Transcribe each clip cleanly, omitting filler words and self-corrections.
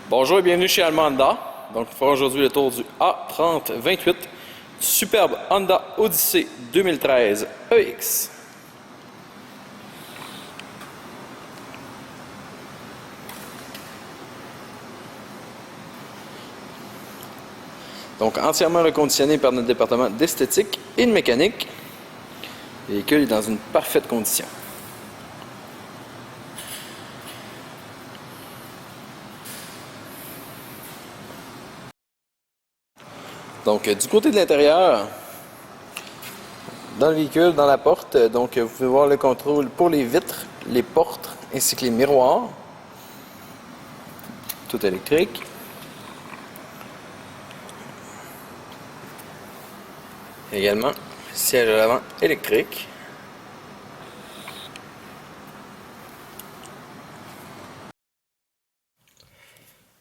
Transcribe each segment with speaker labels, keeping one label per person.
Speaker 1: Bonjour et bienvenue chez Allemand Honda. Donc, on fera aujourd'hui le tour du A3028, superbe Honda Odyssey 2013 EX. Donc, entièrement reconditionné par notre département d'esthétique et de mécanique. Le véhicule est dans une parfaite condition. Donc, du côté de l'intérieur, dans le véhicule, dans la porte, donc vous pouvez voir le contrôle pour les vitres, les portes ainsi que les miroirs. Tout électrique. Également, siège à l'avant électrique.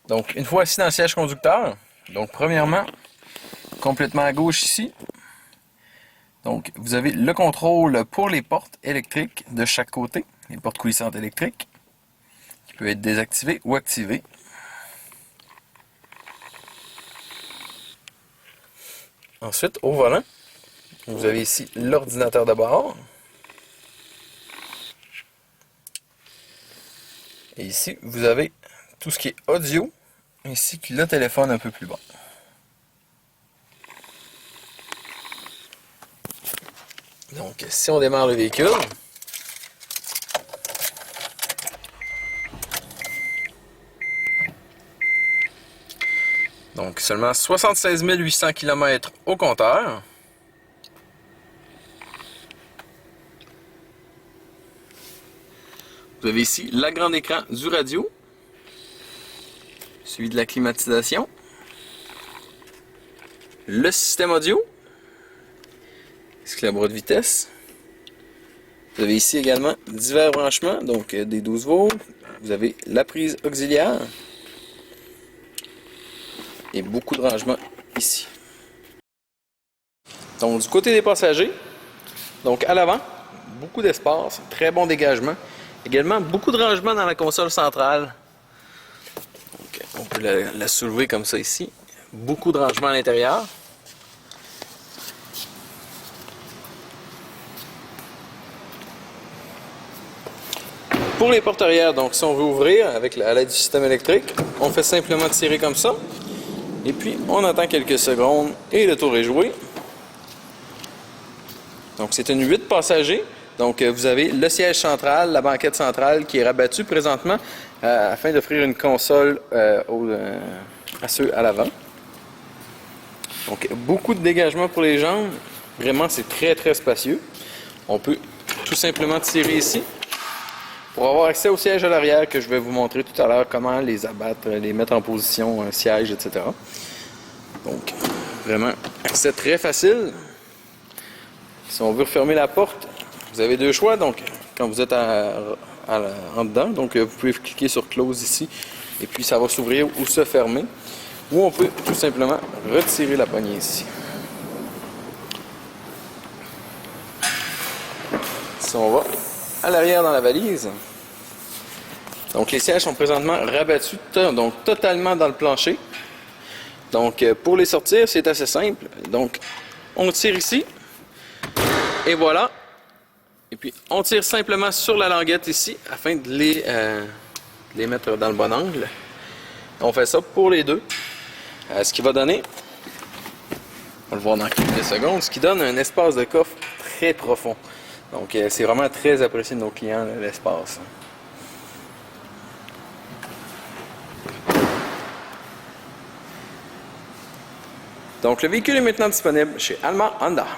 Speaker 1: Donc, une fois assis dans le siège conducteur, donc premièrement, complètement à gauche ici, donc vous avez le contrôle pour les portes électriques de chaque côté, les portes coulissantes électriques, qui peuvent être désactivées ou activées. Ensuite, au volant, vous avez ici l'ordinateur de bord. Et ici, vous avez tout ce qui est audio, ainsi que le téléphone un peu plus bas. Donc, si on démarre le véhicule, donc seulement 76 800 km au compteur. Vous avez ici la grande écran du radio, suivi de la climatisation, le système audio, ainsi que la boîte de vitesse. Vous avez ici également divers branchements, donc des 12 volts. Vous avez la prise auxiliaire et beaucoup de rangements ici. Donc du côté des passagers, donc à l'avant, beaucoup d'espace, très bon dégagement. Également beaucoup de rangements dans la console centrale. Donc, on peut la soulever comme ça ici. Beaucoup de rangements à l'intérieur. Pour les portes arrière, donc si on veut ouvrir avec à l'aide du système électrique, on fait simplement tirer comme ça. Et puis on attend quelques secondes et le tour est joué. Donc c'est une 8 passagers. Donc vous avez le siège central, la banquette centrale qui est rabattue présentement afin d'offrir une console à ceux à l'avant. Donc beaucoup de dégagement pour les jambes. Vraiment c'est très très spacieux. On peut tout simplement tirer ici pour avoir accès au siège à l'arrière que je vais vous montrer tout à l'heure comment les abattre, les mettre en position siège, etc. Donc vraiment accès très facile. Si on veut refermer la porte, vous avez deux choix, donc quand vous êtes en dedans, donc vous pouvez cliquer sur Close ici, et puis ça va s'ouvrir ou se fermer. Ou on peut tout simplement retirer la poignée ici. Si on va à l'arrière dans la valise, donc les sièges sont présentement rabattus, donc totalement dans le plancher. Donc pour les sortir, c'est assez simple. Donc on tire ici, et voilà. Et puis, on tire simplement sur la languette ici, afin de les mettre dans le bon angle. On fait ça pour les deux. Ce qui va donner, on va le voir dans quelques secondes, ce qui donne un espace de coffre très profond. Donc, c'est vraiment très apprécié de nos clients, l'espace. Donc, le véhicule est maintenant disponible chez Allemand Honda.